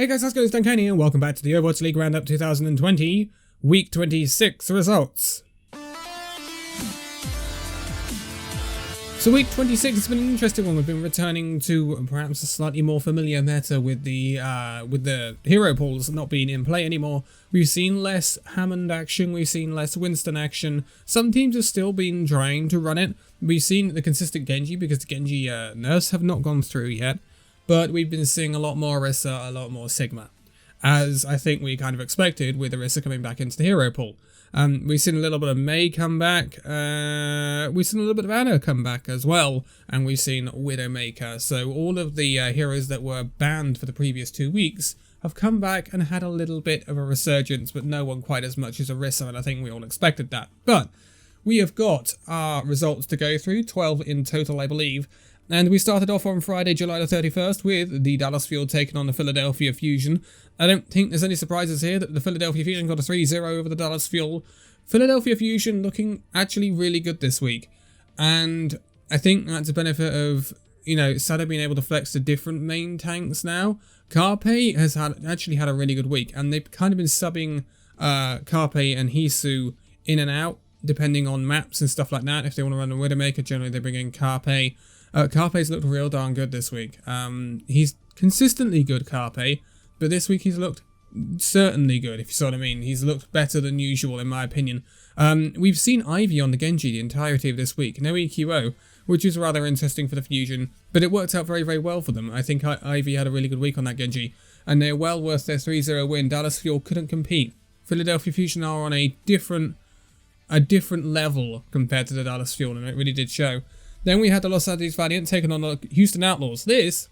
Hey guys, how's it going? It's Danconia and welcome back to the Overwatch League Roundup 2020, Week 26 results. So Week 26 has been an interesting one. We've been returning to perhaps a slightly more familiar meta with the hero pools not being in play anymore. We've seen less Hammond action, we've seen less Winston action. Some teams have still been trying to run it. We've seen the consistent Genji because the Genji nerfs have not gone through yet. But we've been seeing a lot more Orisa, a lot more Sigma, as I think we kind of expected with Orisa coming back into the hero pool. We've seen a little bit of Mei come back, we've seen a little bit of Anna come back as well, and we've seen Widowmaker. So all of the heroes that were banned for the previous 2 weeks have come back and had a little bit of a resurgence, but no one quite as much as Orisa, and I think we all expected that. But we have got our results to go through, 12 in total I believe. And we started off on Friday, July the 31st with the Dallas Fuel taking on the Philadelphia Fusion. I don't think there's any surprises here that the Philadelphia Fusion got a 3-0 over the Dallas Fuel. Philadelphia Fusion looking actually really good this week. And I think that's a benefit of, Sada being able to flex to different main tanks now. Carpe has actually had a really good week. And they've kind of been subbing Carpe and Hisu in and out, depending on maps and stuff like that. If they want to run a Widowmaker, generally they bring in Carpe. Carpe's looked real darn good this week. He's consistently good, Carpe, but this week he's looked certainly good, if you see what I mean. He's looked better than usual, in my opinion. We've seen Ivy on the Genji the entirety of this week. No EQO, which is rather interesting for the Fusion, but it worked out very, very well for them. I think Ivy had a really good week on that Genji, and they're well worth their 3-0 win. Dallas Fuel couldn't compete. Philadelphia Fusion are on a different level compared to the Dallas Fuel, and it really did show. Then we had the Los Angeles Valiant taking on the Houston Outlaws. This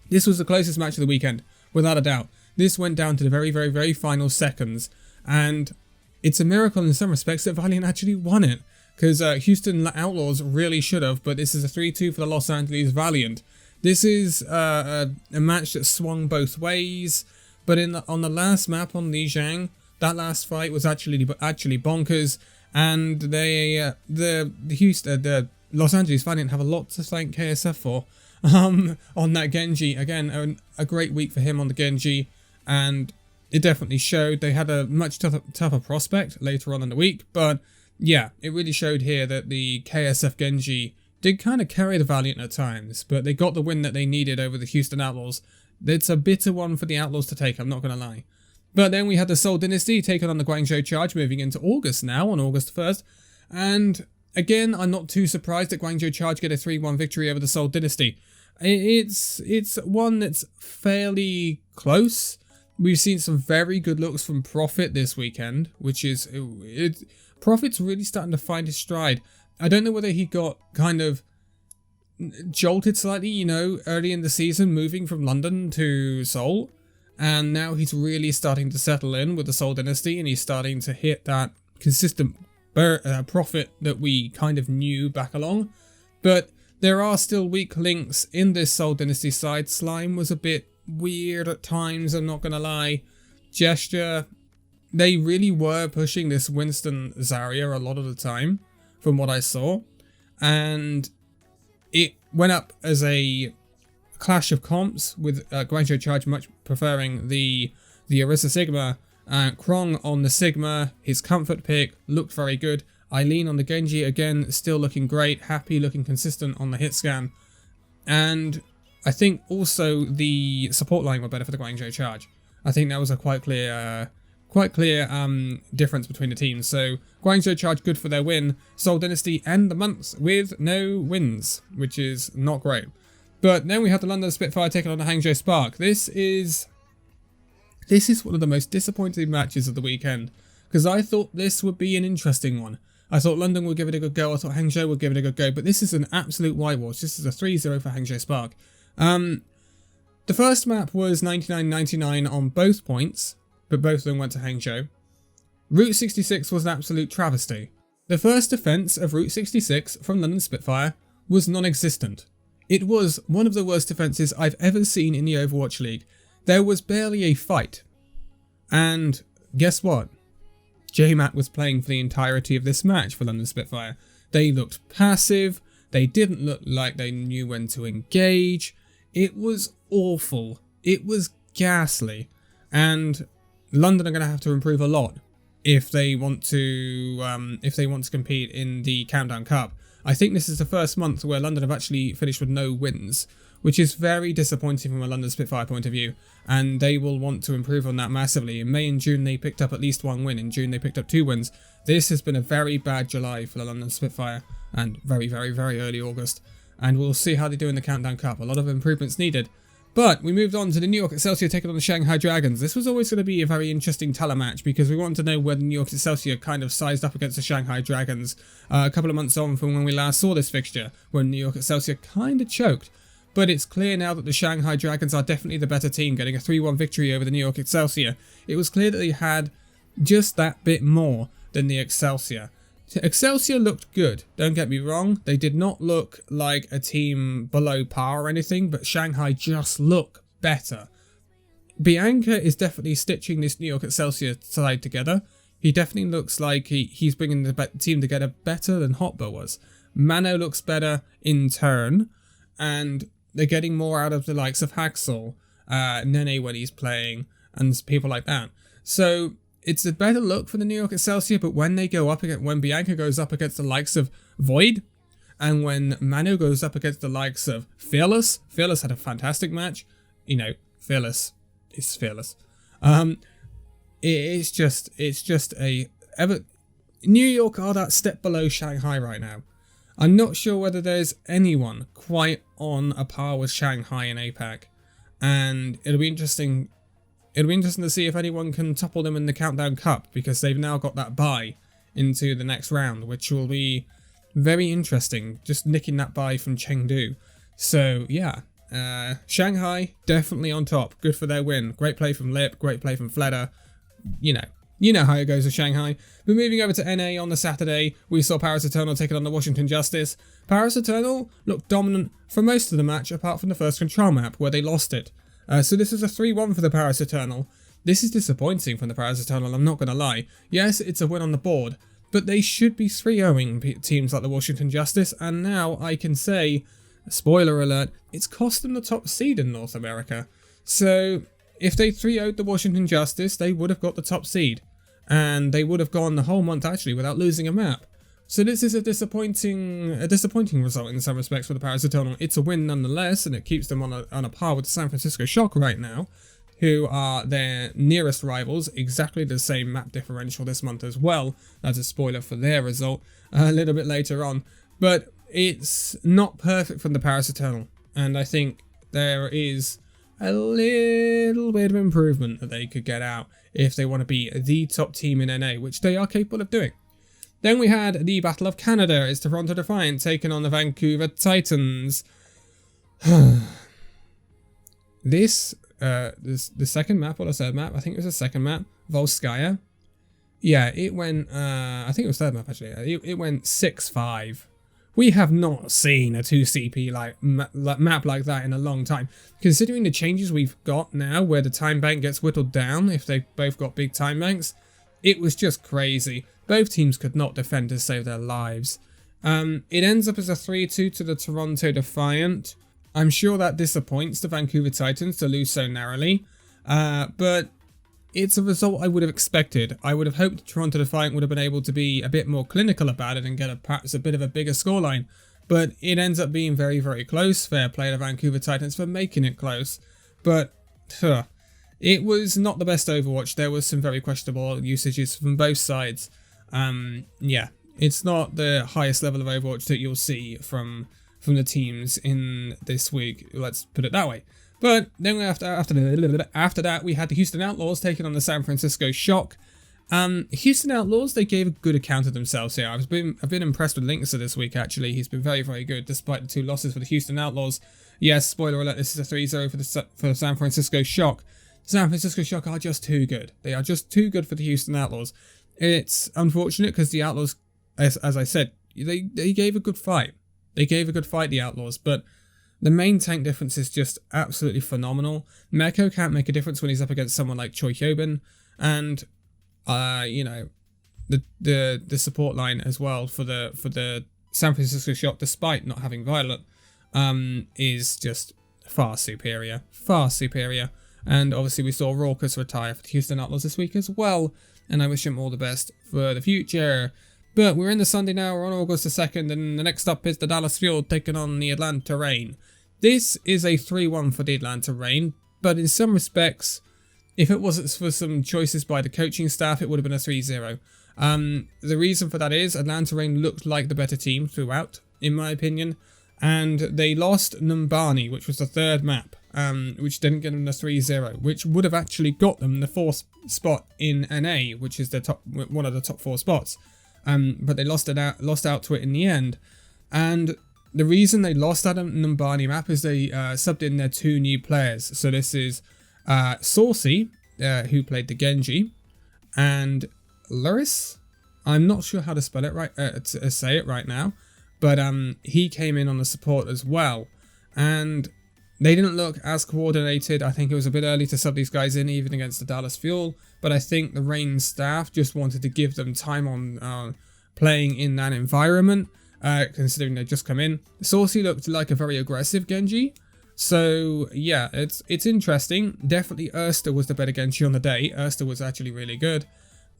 was the closest match of the weekend, without a doubt. This went down to the very, very, very final seconds, and it's a miracle in some respects that Valiant actually won it, because Houston Outlaws really should have, but this is a 3-2 for the Los Angeles Valiant. This is a match that swung both ways, but on the last map on Lijiang, that last fight was actually bonkers, and the Los Angeles Valiant have a lot to thank KSF for on that Genji. Again, a great week for him on the Genji, and it definitely showed. They had a much tougher prospect later on in the week, but yeah, it really showed here that the KSF Genji did kind of carry the Valiant at times, but they got the win that they needed over the Houston Outlaws. It's a bitter one for the Outlaws to take, I'm not going to lie. But then we had the Seoul Dynasty taking on the Guangzhou Charge, moving into August now, on August 1st, and again, I'm not too surprised that Guangzhou Charge get a 3-1 victory over the Seoul Dynasty. It's one that's fairly close. We've seen some very good looks from Prophet this weekend, which is... Prophet's really starting to find his stride. I don't know whether he got kind of jolted slightly, early in the season, moving from London to Seoul, and now he's really starting to settle in with the Seoul Dynasty, and he's starting to hit that consistent Prophet that we kind of knew back along. But there are still weak links in this Seoul Dynasty side. Slime was a bit weird at times, I'm not gonna lie. Gesture, they really were pushing this Winston Zarya a lot of the time, from what I saw, and it went up as a clash of comps with Guangzhou Charge much preferring the Orisa Sigma. Krong on the Sigma, his comfort pick, looked very good. Eileen on the Genji, again, still looking great. Happy, looking consistent on the hit scan. And I think also the support line were better for the Guangzhou Charge. I think that was a quite clear difference between the teams. So Guangzhou Charge good for their win. Seoul Dynasty end the month with no wins, which is not great. But then we had the London Spitfire taking on the Hangzhou Spark. This is one of the most disappointing matches of the weekend, because I thought this would be an interesting one. I thought London would give it a good go, I thought Hangzhou would give it a good go, but this is an absolute whitewash. This is a 3-0 for Hangzhou Spark. The first map was 99-99 on both points, but both of them went to Hangzhou. Route 66 was an absolute travesty. The first defense of Route 66 from London Spitfire was non-existent. It was one of the worst defenses I've ever seen in the Overwatch League. There was barely a fight. And guess what? JMAT was playing for the entirety of this match for London Spitfire. They looked passive. They didn't look like they knew when to engage. It was awful. It was ghastly. And London are going to have to improve a lot if they want to compete in the Countdown Cup. I think this is the first month where London have actually finished with no wins, which is very disappointing from a London Spitfire point of view, and they will want to improve on that massively. In May and June they picked up at least 1 win, in June they picked up 2 wins. This has been a very bad July for the London Spitfire, and very, very, very early August, and we'll see how they do in the Countdown Cup. A lot of improvements needed. But we moved on to the New York Excelsior taking on the Shanghai Dragons. This was always going to be a very interesting telematch because we wanted to know where the New York Excelsior kind of sized up against the Shanghai Dragons a couple of months on from when we last saw this fixture, when New York Excelsior kind of choked. But it's clear now that the Shanghai Dragons are definitely the better team, getting a 3-1 victory over the New York Excelsior. It was clear that they had just that bit more than the Excelsior. Excelsior looked good, don't get me wrong. They did not look like a team below par or anything, but Shanghai just look better. Bianca is definitely stitching this New York Excelsior side together. He definitely looks like he's bringing the team together better than Hotba was. Mano looks better in turn, and they're getting more out of the likes of Haxel, Nene when he's playing, and people like that. So it's a better look for the New York Excelsior, but when Bianca goes up against the likes of Void, and when Manu goes up against the likes of Fearless had a fantastic match. You know, Fearless is Fearless. It's just New York are that step below Shanghai right now. I'm not sure whether there's anyone quite on a par with Shanghai in APAC, and it'll be interesting to see if anyone can topple them in the Countdown Cup, because they've now got that bye into the next round, which will be very interesting, just nicking that bye from Chengdu. So yeah, Shanghai definitely on top. Good for their win. Great play from Lip, great play from Fleder. You know how it goes with Shanghai. But moving over to NA on the Saturday, we saw Paris Eternal taking on the Washington Justice. Paris Eternal looked dominant for most of the match, apart from the first control map, where they lost it. So this is a 3-1 for the Paris Eternal. This is disappointing from the Paris Eternal, I'm not going to lie. Yes, it's a win on the board, but they should be 3-0ing teams like the Washington Justice, and now I can say, spoiler alert, it's cost them the top seed in North America. So if they 3-0'd the Washington Justice, they would have got the top seed, and they would have gone the whole month actually without losing a map. So this is a disappointing result in some respects for the Paris Eternal. It's a win nonetheless, and it keeps them on a par with the San Francisco Shock right now, who are their nearest rivals, exactly the same map differential this month as well. That's a spoiler for their result a little bit later on. But it's not perfect from the Paris Eternal, and I think there is a little bit of improvement that they could get out if they want to be the top team in NA, which they are capable of doing. Then we had the Battle of Canada. It's Toronto Defiant taking on the Vancouver Titans. The second map, or the third map, I think it was the second map, Volskaya. Yeah, it went, I think it was third map actually. It went 6-5. We have not seen a 2CP map like that in a long time. Considering the changes we've got now, where the time bank gets whittled down if they've both got big time banks, it was just crazy. Both teams could not defend to save their lives. It ends up as a 3-2 to the Toronto Defiant. I'm sure that disappoints the Vancouver Titans to lose so narrowly, but it's a result I would have expected. I would have hoped Toronto Defiant would have been able to be a bit more clinical about it and get perhaps a bit of a bigger scoreline, but it ends up being very, very close. Fair play to Vancouver Titans for making it close, but it was not the best Overwatch. There was some very questionable usages from both sides. Yeah, it's not the highest level of Overwatch that you'll see from the teams in this week, let's put it that way. But then after that, we had the Houston Outlaws taking on the San Francisco Shock. Houston Outlaws, they gave a good account of themselves here. I've been impressed with Linksa this week, actually. He's been very, very good, despite the 2 losses for the Houston Outlaws. Yes, spoiler alert, this is a 3-0 for the San Francisco Shock. The San Francisco Shock are just too good. They are just too good for the Houston Outlaws. It's unfortunate because the Outlaws, as I said, they gave a good fight. They gave a good fight, the Outlaws, but the main tank difference is just absolutely phenomenal. Meko can't make a difference when he's up against someone like Choi Hyobin, and the support line as well for the San Francisco Shock, despite not having Violet, is just far superior. Far superior. And obviously we saw Raucus retire for the Houston Outlaws this week as well, and I wish him all the best for the future. But we're in the Sunday now, we're on August the 2nd, and the next up is the Dallas Fuel taking on the Atlanta Reign. This is a 3-1 for the Atlanta Reign, but in some respects, if it wasn't for some choices by the coaching staff, it would have been a 3-0. The reason for that is Atlanta Reign looked like the better team throughout, in my opinion, and they lost Numbani, which was the third map, which didn't get them the 3-0, which would have actually got them the 4th spot in NA, which is the one of the top 4 spots. But they lost out to it in the end. And the reason they lost that Numbani map is they subbed in their 2 new players. So this is Saucy, who played the Genji, and Luris. I'm not sure how to spell it right, to say it right now, but he came in on the support as well, and they didn't look as coordinated. I think it was a bit early to sub these guys in, even against the Dallas Fuel, but I think the Reign staff just wanted to give them time on playing in that environment, considering they just come in. Saucy looked like a very aggressive Genji, so yeah, it's interesting. Definitely Erster was the better Genji on the day. Erster was actually really good.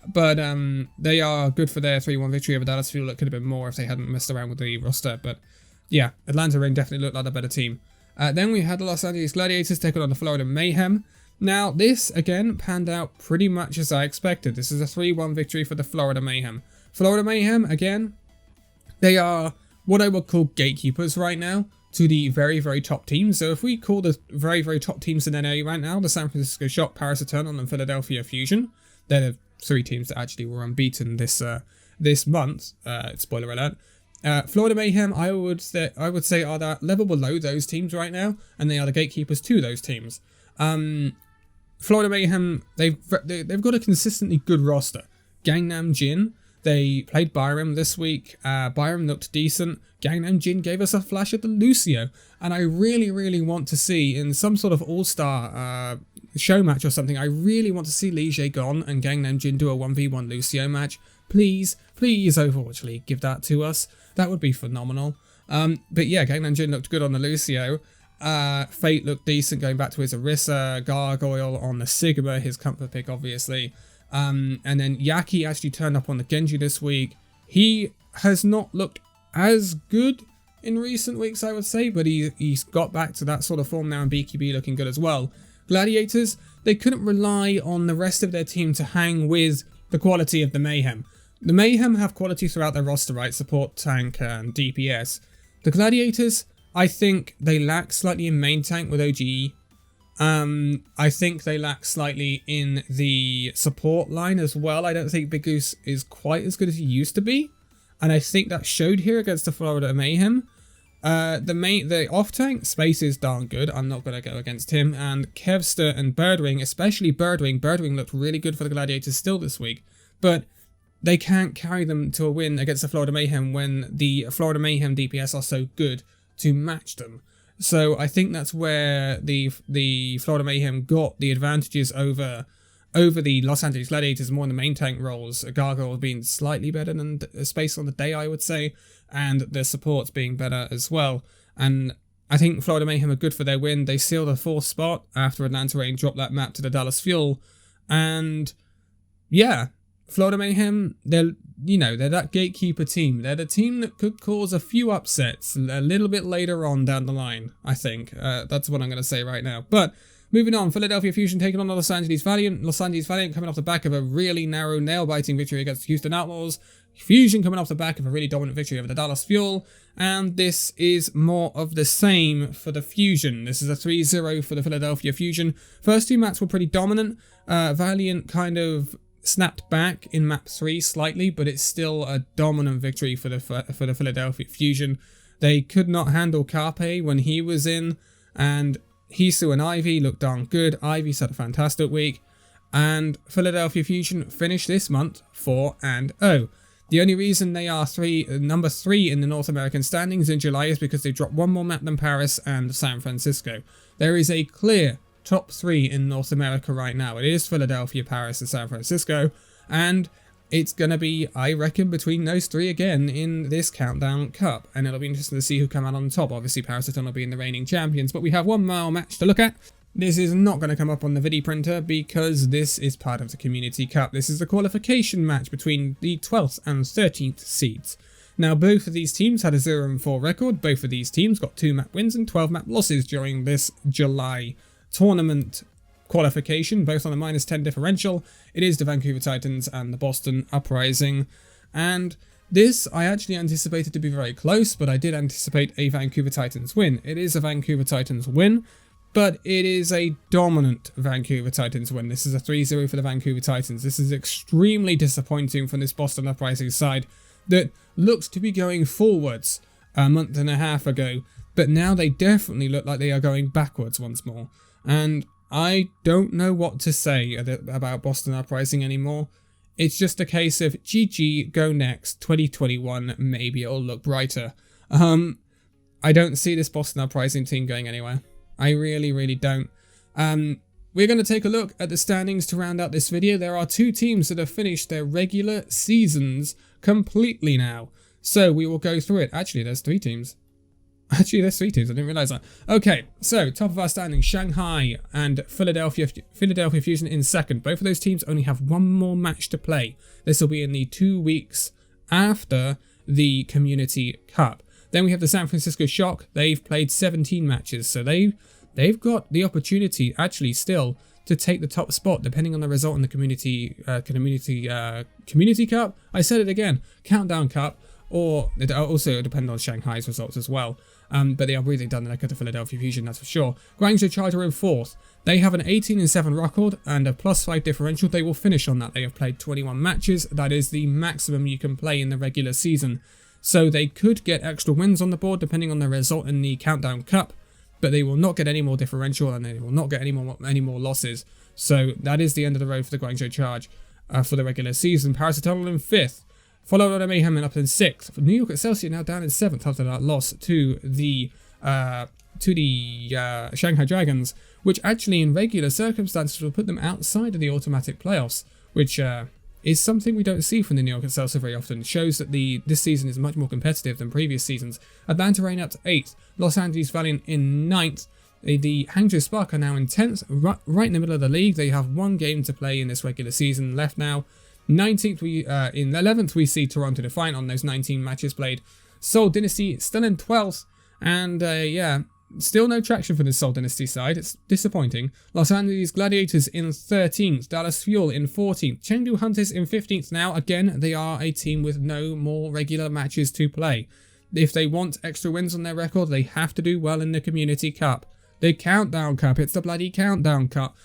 But they are good for their 3-1 victory over Dallas Fuel. It could have been more if they hadn't messed around with the roster. But yeah, Atlanta Reign definitely looked like a better team. Then we had the Los Angeles Gladiators taking on the Florida Mayhem. Now, this, again, panned out pretty much as I expected. This is a 3-1 victory for the Florida Mayhem. Florida Mayhem, again, they are what I would call gatekeepers right now to the very, very top teams. So if we call the very, very top teams in NA right now, the San Francisco Shock, Paris Eternal, and Philadelphia Fusion, they're the 3 teams that actually were unbeaten this month. Spoiler alert. Florida Mayhem, I would say are that level below those teams right now, and they are the gatekeepers to those teams. Florida Mayhem, they've got a consistently good roster. Gangnam Jin, they played Byram this week. Byram looked decent. Gangnam Jin gave us a flash at the Lucio, and I really, really want to see in some sort of all-star show match or something, I really want to see Lee Jae-gon and Gangnam Jin do a 1v1 Lucio match. Please, please, Overwatch League, give that to us. That would be phenomenal. But yeah, Gangnam Jin looked good on the Lucio. Fate looked decent going back to his Orisa. Gargoyle on the Sigma, his comfort pick, obviously. And then Yaki actually turned up on the Genji this week. He has not looked as good in recent weeks, I would say, but he's got back to that sort of form now, and BKB looking good as well. Gladiators, they couldn't rely on the rest of their team to hang with the quality of the Mayhem. The Mayhem have quality throughout their roster, right? Support, tank, and DPS. The Gladiators, I think they lack slightly in main tank with OGE. I think they lack slightly in the support line as well. I don't think Big Goose is quite as good as he used to be, and I think that showed here against the Florida Mayhem. The off-tank space is darn good. I'm not going to go against him. And Kevster and Birdwing, especially Birdwing. Birdwing looked really good for the Gladiators still this week. But they can't carry them to a win against the Florida Mayhem when the Florida Mayhem DPS are so good to match them. So I think that's where the Florida Mayhem got the advantages over the Los Angeles Gladiators, more in the main tank roles. Gargoyle being slightly better than Space on the day, I would say, and the supports being better as well. And I think Florida Mayhem are good for their win. They sealed a 4th spot after Atlanta Reign dropped that map to the Dallas Fuel. And yeah, Florida Mayhem, they're that gatekeeper team. They're the team that could cause a few upsets a little bit later on down the line, I think. That's what I'm going to say right now. But moving on, Philadelphia Fusion taking on the Los Angeles Valiant. Los Angeles Valiant coming off the back of a really narrow, nail-biting victory against the Houston Outlaws. Fusion coming off the back of a really dominant victory over the Dallas Fuel. And this is more of the same for the Fusion. This is a 3-0 for the Philadelphia Fusion. First 2 maps were pretty dominant. Valiant kind of snapped back in map 3 slightly, but it's still a dominant victory for the Philadelphia Fusion. They could not handle Carpe when he was in, and Hisu and Ivy looked darn good. Ivy's had a fantastic week, and Philadelphia Fusion finished this month 4-0. The only reason they are number 3 in the North American standings in July is because they dropped one more map than Paris and San Francisco. There is a clear top 3 in North America right now. It is Philadelphia, Paris, and San Francisco, and it's going to be, I reckon, between those 3 again in this Countdown Cup, and it'll be interesting to see who come out on top. Obviously, Paris Eternal being the reigning champions, but we have one more match to look at. This is not going to come up on the video printer because this is part of the Community Cup. This is the qualification match between the 12th and 13th seeds. Now, both of these teams had a 0-4 record. Both of these teams got 2 map wins and 12 map losses during this July tournament qualification, both on a -10 differential. It is the Vancouver Titans and the Boston Uprising. And this I actually anticipated to be very close, but I did anticipate a Vancouver Titans win. It is a Vancouver Titans win, but it is a dominant Vancouver Titans win. This is a 3-0 for the Vancouver Titans. This is extremely disappointing from this Boston Uprising side that looked to be going forwards a month and a half ago, but now they definitely look like they are going backwards once more. And I don't know what to say about Boston Uprising anymore. It's just a case of GG, go next, 2021, maybe it'll look brighter. I don't see this Boston Uprising team going anywhere. I really don't. We're going to take a look at the standings to round out this video. There are 2 teams that have finished their regular seasons completely now. So we will go through it. Actually, there's 3 teams. I didn't realize that. Okay, so top of our standings, Shanghai and Philadelphia Fusion in second. Both of those teams only have 1 more match to play. This will be in the 2 weeks after the Community Cup. Then we have the San Francisco Shock. They've played 17 matches, so they've got the opportunity actually still to take the top spot depending on the result in the Community Cup. I said it again, Countdown Cup, or it also depends on Shanghai's results as well. But they are breathing down the neck of the Philadelphia Fusion, that's for sure. Guangzhou Charger in 4th. They have an 18-7 record and a +5 differential. They will finish on that. They have played 21 matches. That is the maximum you can play in the regular season. So they could get extra wins on the board depending on the result in the Countdown Cup, but they will not get any more differential and they will not get any more losses. So that is the end of the road for the Guangzhou Charge for the regular season. Parasitol in 5th, followed by Mayhem up in 6th. New York Excelsior now down in 7th after that loss to the Shanghai Dragons, which actually in regular circumstances will put them outside of the automatic playoffs, which is something we don't see from the New York Excelsior very often. It shows that this season is much more competitive than previous seasons. Atlanta Reign up to 8th, Los Angeles Valiant in 9th, the Hangzhou Spark are now in 10th, right in the middle of the league. They have 1 game to play in this regular season left now. 19th, in 11th, we see Toronto Defiant on those 19 matches played. Seoul Dynasty still in 12th, and yeah, still no traction for the Seoul Dynasty side. It's disappointing. Los Angeles Gladiators in 13th, Dallas Fuel in 14th, Chengdu Hunters in 15th now. Again, they are a team with no more regular matches to play. If they want extra wins on their record, they have to do well in the Community Cup. The Countdown Cup, it's the bloody Countdown Cup.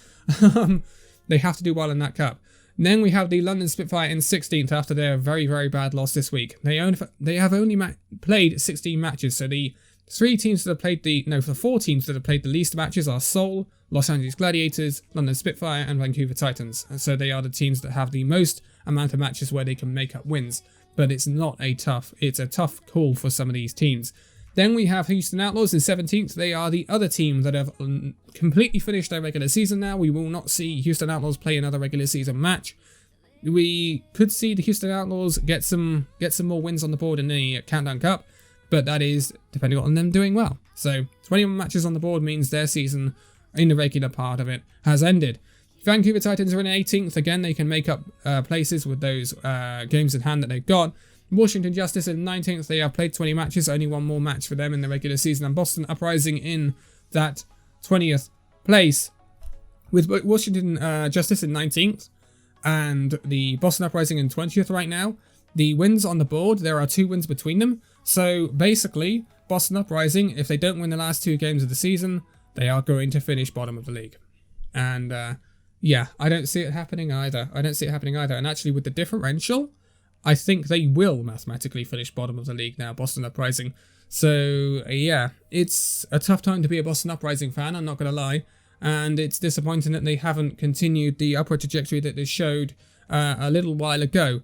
They have to do well in that cup. Then we have the London Spitfire in 16th after their very bad loss this week. They have only played 16 matches, so the 4 teams that have played the least matches are Seoul, Los Angeles Gladiators, London Spitfire, and Vancouver Titans. And so they are the teams that have the most amount of matches where they can make up wins. But it's a tough call for some of these teams. Then we have Houston Outlaws in 17th. They are the other team that have completely finished their regular season now. We will not see Houston Outlaws play another regular season match. We could see the Houston Outlaws get some more wins on the board in the Countdown Cup, but that is depending on them doing well. So 21 matches on the board means their season in the regular part of it has ended. Vancouver Titans are in 18th. Again, they can make up places with those games in hand that they've got. Washington Justice in 19th. They have played 20 matches, only 1 more match for them in the regular season. And Boston Uprising in that 20th place with Washington Justice in 19th and the Boston Uprising in 20th right now. The wins on the board, there are 2 wins between them. So basically, Boston Uprising, if they don't win the last 2 games of the season, they are going to finish bottom of the league. And yeah, I don't see it happening either. And actually with the differential, I think they will mathematically finish bottom of the league now, Boston Uprising. So yeah, it's a tough time to be a Boston Uprising fan, I'm not going to lie. And it's disappointing that they haven't continued the upward trajectory that they showed a little while ago.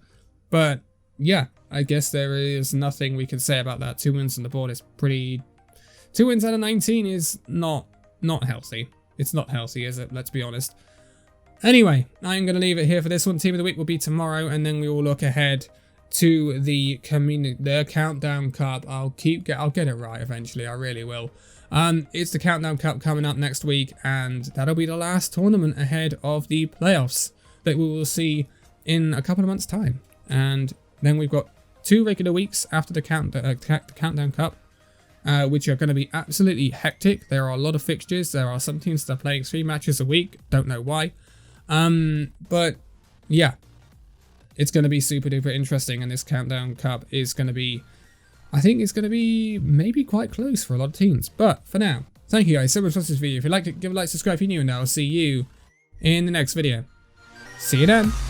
But yeah, I guess there is nothing we can say about that. 2 wins on the board is pretty... 2 wins out of 19 is not healthy. It's not healthy, is it? Let's be honest. Anyway, I'm going to leave it here for this one. Team of the week will be tomorrow, and then we will look ahead to the Countdown Cup. I'll get it right eventually. I really will. It's the Countdown Cup coming up next week, and that'll be the last tournament ahead of the playoffs that we will see in a couple of months' time. And then we've got 2 regular weeks after the Countdown Cup, which are going to be absolutely hectic. There are a lot of fixtures. There are some teams that are playing 3 matches a week. Don't know why. But yeah, it's going to be super duper interesting, and this Countdown Cup is going to be, I think it's going to be maybe quite close for a lot of teams. But for now, thank you guys so much for watching this video. If you liked it, give a like, subscribe if you're new, and I'll see you in the next video. See you then.